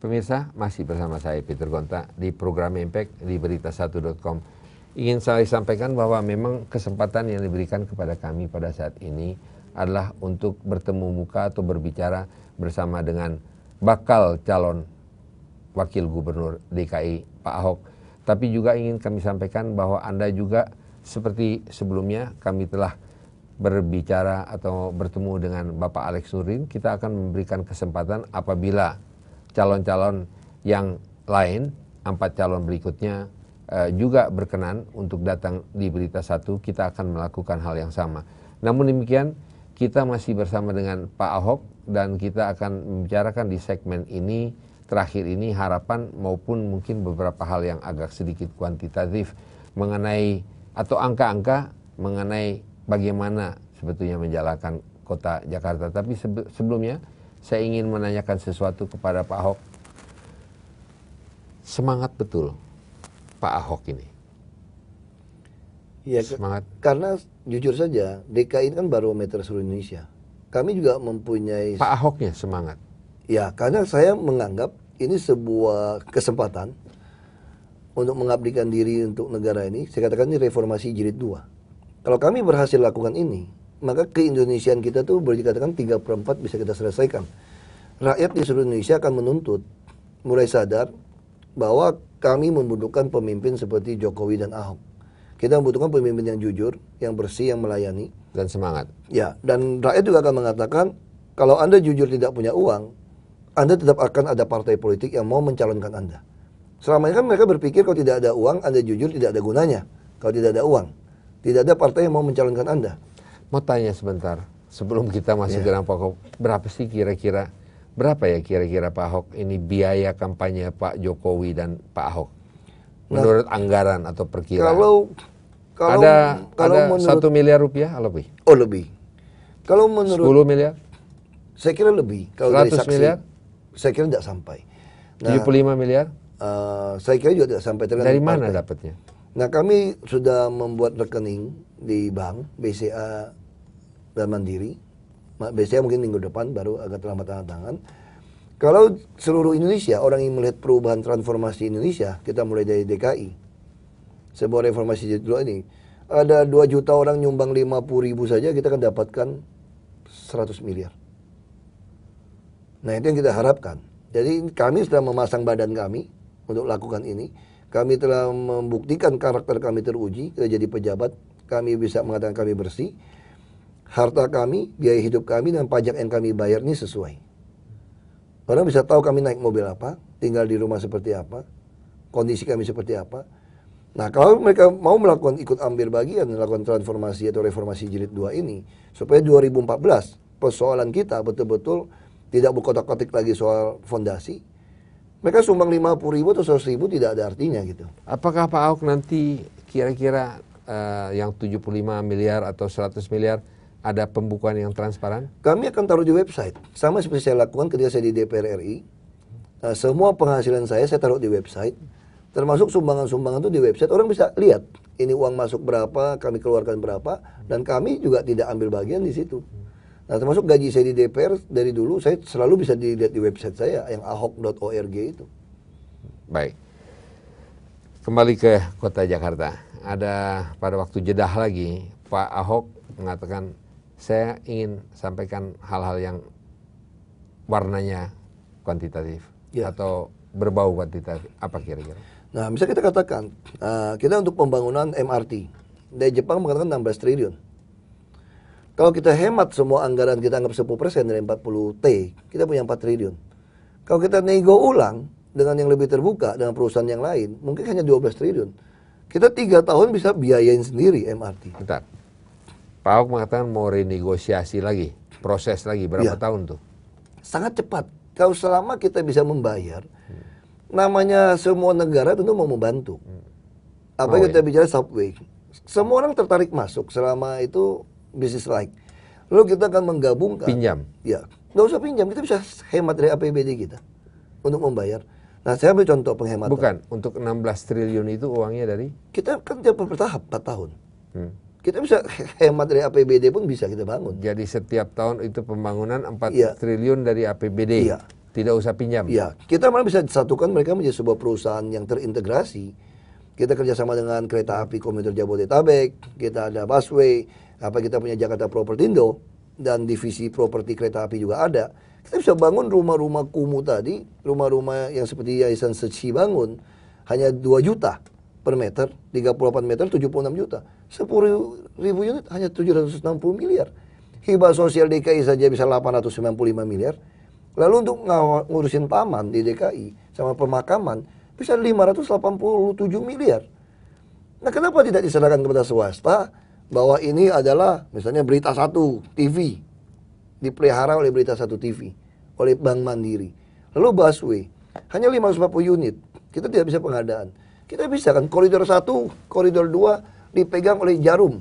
Pemirsa, masih bersama saya Peter Gonta di program Impact di berita1.com. Ingin saya sampaikan bahwa memang kesempatan yang diberikan kepada kami pada saat ini adalah untuk bertemu muka atau berbicara bersama dengan bakal calon Wakil Gubernur DKI Pak Ahok. Tapi juga ingin kami sampaikan bahwa Anda juga seperti sebelumnya kami telah berbicara atau bertemu dengan Bapak Alex Nurdin. Kita akan memberikan kesempatan apabila calon-calon yang lain, 4 calon berikutnya juga berkenan untuk datang di Berita Satu, kita akan melakukan hal yang sama. Namun demikian, kita masih bersama dengan Pak Ahok dan kita akan membicarakan di segmen ini, terakhir ini, harapan maupun mungkin beberapa hal yang agak sedikit kuantitatif mengenai atau angka-angka mengenai bagaimana sebetulnya menjalankan kota Jakarta. Tapi sebelumnya, saya ingin menanyakan sesuatu kepada Pak Ahok. Semangat betul Pak Ahok ini? Ya, semangat. Karena jujur saja, DKI ini kan barometer seluruh Indonesia. Kami juga mempunyai... Pak Ahoknya semangat? Ya, karena saya menganggap ini sebuah kesempatan untuk mengabdikan diri untuk negara ini. Saya katakan ini reformasi jilid 2. Kalau kami berhasil lakukan ini, maka keindonesiaan kita tuh boleh dikatakan 3/4 bisa kita selesaikan. Rakyat di seluruh Indonesia akan menuntut, mulai sadar bahwa kami membutuhkan pemimpin seperti Jokowi dan Ahok. Kita membutuhkan pemimpin yang jujur, yang bersih, yang melayani. Dan semangat. Ya, dan rakyat juga akan mengatakan, kalau Anda jujur tidak punya uang, Anda tetap akan ada partai politik yang mau mencalonkan Anda. Selama ini kan mereka berpikir kalau tidak ada uang, Anda jujur tidak ada gunanya. Kalau tidak ada uang, tidak ada partai yang mau mencalonkan Anda. Mau tanya sebentar, sebelum kita masuk ke dalam pokok, berapa sih kira-kira, Pak Ahok ini biaya kampanye Pak Jokowi dan Pak Ahok? Menurut anggaran atau perkiraan? Ada menurut, 1 miliar rupiah lebih? Oh, lebih. Kalau menurut 10 miliar? Saya kira lebih. Kalau 100 dari saksi, miliar? Saya kira tidak sampai. 75 miliar? Saya kira juga tidak sampai. Dari mana dapatnya? Nah, kami sudah membuat rekening di bank, BCA dan Mandiri. BCA mungkin minggu depan, baru agak terlambat tanda tangan. Kalau seluruh Indonesia, orang yang melihat perubahan transformasi Indonesia, kita mulai dari DKI. Sebuah reformasi jilid 2 ini, ada 2 juta orang nyumbang 50.000 saja, kita akan dapatkan 100 miliar. Nah, itu yang kita harapkan. Jadi kami sudah memasang badan kami untuk lakukan ini. Kami telah membuktikan karakter kami teruji, kita jadi pejabat, kami bisa mengatakan kami bersih. Harta kami, biaya hidup kami, dan pajak yang kami bayar ini sesuai. Orang bisa tahu kami naik mobil apa, tinggal di rumah seperti apa, kondisi kami seperti apa. Nah, kalau mereka mau melakukan ikut ambil bagian, melakukan transformasi atau reformasi jilid 2 ini, supaya 2014 persoalan kita betul-betul tidak berkotak-kotik lagi soal fondasi, mereka sumbang 50.000 atau 100.000 tidak ada artinya gitu. Apakah Pak Ahok nanti kira-kira yang 75 miliar atau 100 miliar ada pembukuan yang transparan? Kami akan taruh di website. Sama seperti saya lakukan ketika saya di DPR RI. Semua penghasilan saya taruh di website. Termasuk sumbangan-sumbangan itu di website. Orang bisa lihat ini uang masuk berapa, kami keluarkan berapa, dan kami juga tidak ambil bagian di situ. Nah, termasuk gaji saya di DPR dari dulu saya selalu bisa dilihat di website saya yang ahok.org itu. Baik. Kembali ke kota Jakarta. Ada pada waktu jedah lagi Pak Ahok mengatakan, saya ingin sampaikan hal-hal yang warnanya kuantitatif atau berbau kuantitatif. Apa kira-kira? Nah, bisa kita katakan, kita untuk pembangunan MRT dari Jepang mengatakan 16 triliun. Kalau kita hemat semua anggaran, kita anggap 10% dari 40T, kita punya 4 triliun. Kalau kita nego ulang dengan yang lebih terbuka, dengan perusahaan yang lain, mungkin hanya 12 triliun. Kita 3 tahun bisa biayain sendiri MRT. Bentar. Pak Ahok mengatakan mau renegosiasi lagi, proses lagi, berapa tahun tuh? Sangat cepat. Kalau selama kita bisa membayar, namanya semua negara tentu mau membantu. Apa yang kita bicara subway. Semua orang tertarik masuk selama itu business like. Lalu kita akan menggabungkan. Pinjam? Ya, nggak usah pinjam. Kita bisa hemat dari APBD kita untuk membayar. Nah, saya ambil contoh penghematan. Bukan, untuk 16 triliun itu uangnya dari? Kita kan tiap bertahap 4 tahun. Kita bisa hemat dari APBD pun bisa kita bangun. Jadi setiap tahun itu pembangunan 4 triliun dari APBD. Iya. Tidak usah pinjam. Ya, kita malah bisa satukan mereka menjadi sebuah perusahaan yang terintegrasi. Kita kerjasama dengan kereta api komuter Jabodetabek, kita ada busway, kita punya Jakarta Propertindo, dan divisi properti kereta api juga ada. Kita bisa bangun rumah-rumah kumuh tadi, rumah-rumah yang seperti Yayasan Seci bangun, hanya 2 juta per meter, 38 meter 76 juta. 10.000 unit hanya 760 miliar. Hibah sosial DKI saja bisa 895 miliar. Lalu untuk ngurusin taman di DKI sama pemakaman bisa 587 miliar. Nah, kenapa tidak diserahkan kepada swasta bahwa ini adalah misalnya Berita Satu TV dipelihara oleh Berita Satu TV oleh Bank Mandiri. Lalu busway hanya 540 unit. Kita tidak bisa pengadaan. Kita bisa kan koridor 1, koridor 2 dipegang oleh Jarum.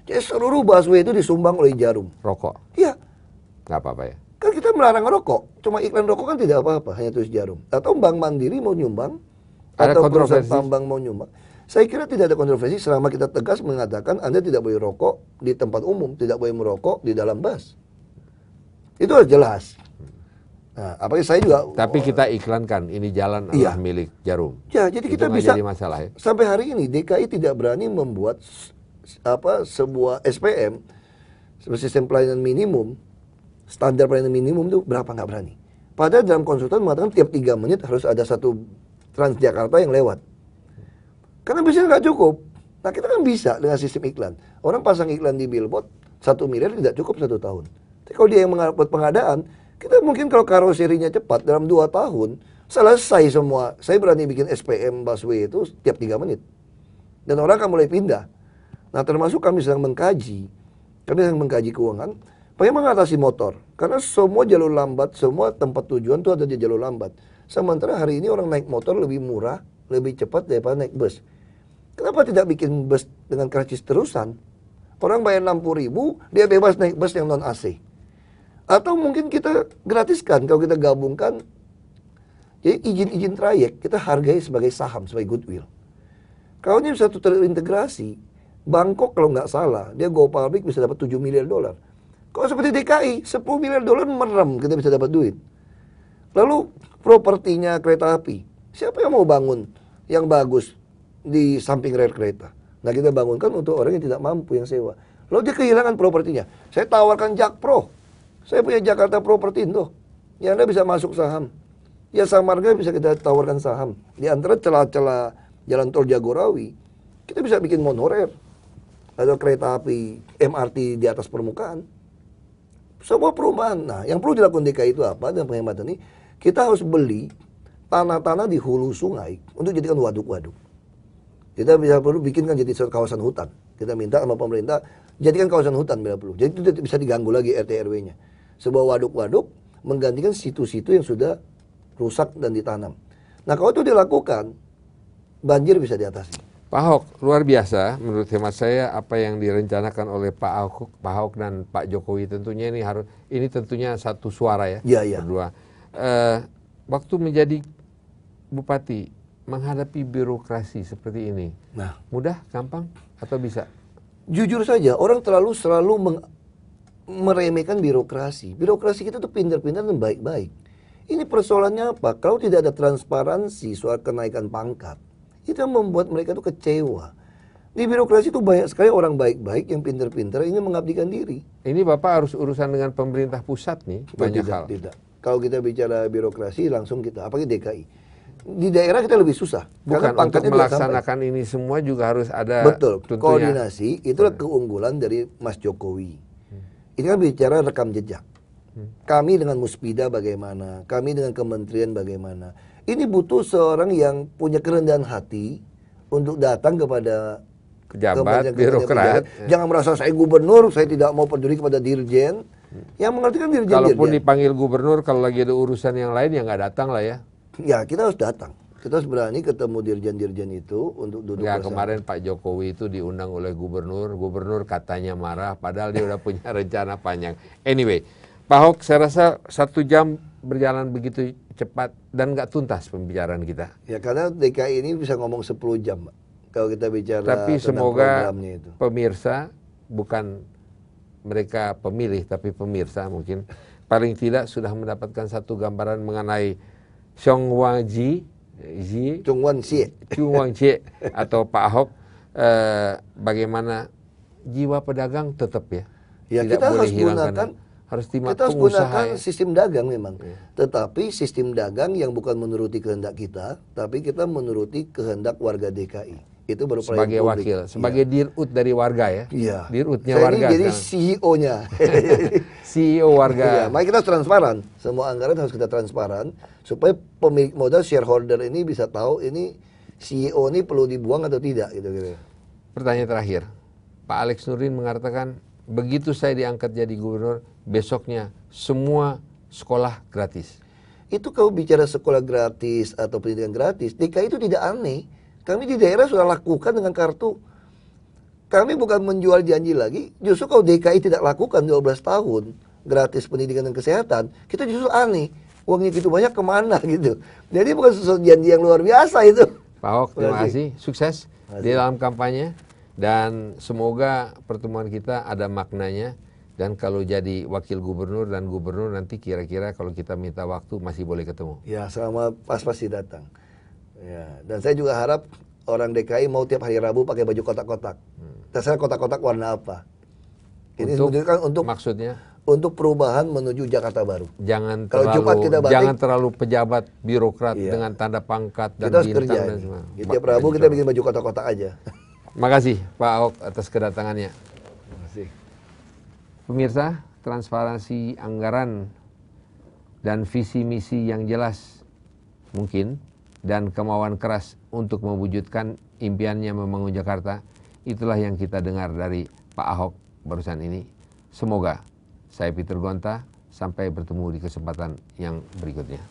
Jadi seluruh busway itu disumbang oleh Jarum. Rokok? Iya. Nggak apa-apa ya? Kan kita melarang rokok. Cuma iklan rokok kan tidak apa-apa, hanya tulis Jarum. Atau Bank Mandiri mau nyumbang, Ada atau perusahaan kontroversi? tambang mau nyumbang. Saya kira tidak ada kontroversi selama kita tegas mengatakan Anda tidak boleh rokok di tempat umum, tidak boleh merokok di dalam bus. Itu harus jelas. Nah, apalagi saya juga... Tapi kita iklankan ini jalan Iya. adalah milik Jarum. Ya, jadi Itu kita nggak bisa jadi masalah ya? sampai hari ini DKI tidak berani membuat sebuah SPM, sebuah sistem pelayanan minimum, standar pelayanan minimum itu berapa, nggak berani. Padahal dalam konsultan mengatakan tiap 3 menit harus ada satu Transjakarta yang lewat. Karena biasanya nggak cukup. Nah, kita kan bisa dengan sistem iklan. Orang pasang iklan di billboard 1 miliar tidak cukup 1 tahun. Tapi kalau dia yang buat pengadaan, kita mungkin kalau karoserinya cepat dalam 2 tahun selesai semua. Saya berani bikin SPM busway itu tiap 3 menit. Dan orang akan mulai pindah. Nah, termasuk kami sedang mengkaji keuangan, bagaimana mengatasi motor. Karena semua jalur lambat, semua tempat tujuan itu ada di jalur lambat. Sementara hari ini orang naik motor lebih murah, lebih cepat daripada naik bus. Kenapa tidak bikin bus dengan karcis terusan? Orang bayar 60.000, dia bebas naik bus yang non AC. Atau mungkin kita gratiskan kalau kita gabungkan. Jadi izin-izin trayek kita hargai sebagai saham, sebagai goodwill. Kalau ini satu terintegrasi, Bangkok kalau nggak salah, dia go public bisa dapat 7 miliar dolar. Kalau seperti DKI, 10 miliar dolar merem kita bisa dapat duit. Lalu propertinya kereta api, siapa yang mau bangun yang bagus di samping rel kereta? Nah, kita bangunkan untuk orang yang tidak mampu yang sewa. Lalu dia kehilangan propertinya. Saya tawarkan Jakpro. Saya punya Jakarta Propertindo. Ya, Anda bisa masuk saham. Ya, Samarga bisa kita tawarkan saham. Di antara celah-celah jalan tol Jagorawi, kita bisa bikin monorail atau kereta api MRT di atas permukaan. Semua perumahan. Nah, yang perlu dilakukan DKI itu apa? Dan penghematan ini, kita harus beli tanah-tanah di hulu sungai untuk jadikan waduk-waduk. Kita bisa perlu bikinkan jadi kawasan hutan. Kita minta sama pemerintah, jadikan kawasan hutan bila perlu. Jadi itu tidak bisa diganggu lagi RT RW-nya. Sebuah waduk-waduk menggantikan situ-situ yang sudah rusak dan ditanam. Nah, kalau itu dilakukan, banjir bisa diatasi. Pak Ahok, luar biasa menurut hemat saya apa yang direncanakan oleh Pak Ahok dan Pak Jokowi tentunya ini tentunya satu suara ya, Iya. berdua. Waktu menjadi bupati menghadapi birokrasi seperti ini, Nah, mudah, gampang atau bisa? jujur saja, orang selalu meremehkan birokrasi. Birokrasi kita tuh pintar-pintar dan baik-baik. Ini persoalannya apa? Kalau tidak ada transparansi soal kenaikan pangkat, itu yang membuat mereka tuh kecewa. Di birokrasi itu banyak sekali orang baik-baik yang pintar-pintar ingin mengabdikan diri. Ini Bapak harus urusan dengan pemerintah pusat nih, banyak hal. Tidak. Kalau kita bicara birokrasi langsung kita, apalagi DKI. Di daerah kita lebih susah. Bukan, karena untuk pangkatnya tidak sampai. melaksanakan ini semua juga harus ada Betul, tentunya. koordinasi itulah keunggulan dari Mas Jokowi. Ini kan bicara rekam jejak. Kami dengan Muspida bagaimana, kami dengan kementerian bagaimana. Ini butuh seorang yang punya kerendahan hati untuk datang kepada Pejabat, birokrat. Jangan merasa saya gubernur, saya tidak mau peduli kepada dirjen. Yang mengerti kan dirjen. Kalaupun dipanggil gubernur, kalau lagi ada urusan yang lain ya nggak datang lah ya. Ya, kita harus datang. Kita harus berani ketemu dirjen-dirjen itu untuk duduk Ya, bersama. kemarin Pak Jokowi itu diundang oleh gubernur katanya marah, padahal dia udah punya rencana panjang. Anyway, Pak Ahok, saya rasa 1 jam berjalan begitu cepat dan nggak tuntas pembicaraan kita. Ya, karena DKI ini bisa ngomong 10 jam, Pak. Kalau kita bicara Tapi tentang semoga programnya itu. pemirsa, bukan mereka pemilih tapi pemirsa mungkin, paling tidak sudah mendapatkan satu gambaran mengenai Chung Wan-chie atau Pak Ahok, bagaimana jiwa pedagang tetap ya. Ya, tidak kita boleh harus hilangkan, gunakan harus kita harus gunakan sistem dagang memang. Tetapi sistem dagang yang bukan menuruti kehendak kita, tapi kita menuruti kehendak warga DKI. Itu baru sebagai wakil, sebagai dirut dari warga ya. Iya. Dirutnya Saya warga. Ini jadi CEO-nya. CEO warga. Iya, makanya kita harus transparan. Semua anggaran harus kita transparan supaya pemilik modal shareholder ini bisa tahu ini CEO ini perlu dibuang atau tidak gitu. Pertanyaan terakhir. Pak Alex Nurdin mengatakan begitu saya diangkat jadi gubernur, besoknya semua sekolah gratis. Itu kalau bicara sekolah gratis atau pendidikan gratis, DKI itu tidak aneh. Kami di daerah sudah lakukan dengan kartu. Kami bukan menjual janji lagi. Justru kalau DKI tidak lakukan 12 tahun gratis pendidikan dan kesehatan, kita justru aneh. Uangnya gitu banyak kemana gitu. Jadi bukan sesuatu janji yang luar biasa itu. Pak Ahok, terima kasih. Sukses di dalam kampanye. Dan semoga pertemuan kita ada maknanya. Dan kalau jadi wakil gubernur dan gubernur nanti kira-kira kalau kita minta waktu masih boleh ketemu. Ya, selama pasti datang. Ya, dan saya juga harap orang DKI mau tiap hari Rabu pakai baju kotak-kotak. Terserah kotak-kotak warna apa. Ini menunjukkan untuk maksudnya untuk perubahan menuju Jakarta baru. Jangan kalau terlalu Jumat kita batik, jangan terlalu pejabat birokrat dengan tanda pangkat dan kita bintang kerja dan semua. Tiap Rabu kita bikin baju kotak-kotak aja. Makasih Pak Ahok atas kedatangannya. Terima kasih. Pemirsa, transparansi anggaran dan visi misi yang jelas mungkin dan kemauan keras untuk mewujudkan impiannya membangun Jakarta, itulah yang kita dengar dari Pak Ahok barusan ini. Semoga saya Peter Gonta, sampai bertemu di kesempatan yang berikutnya.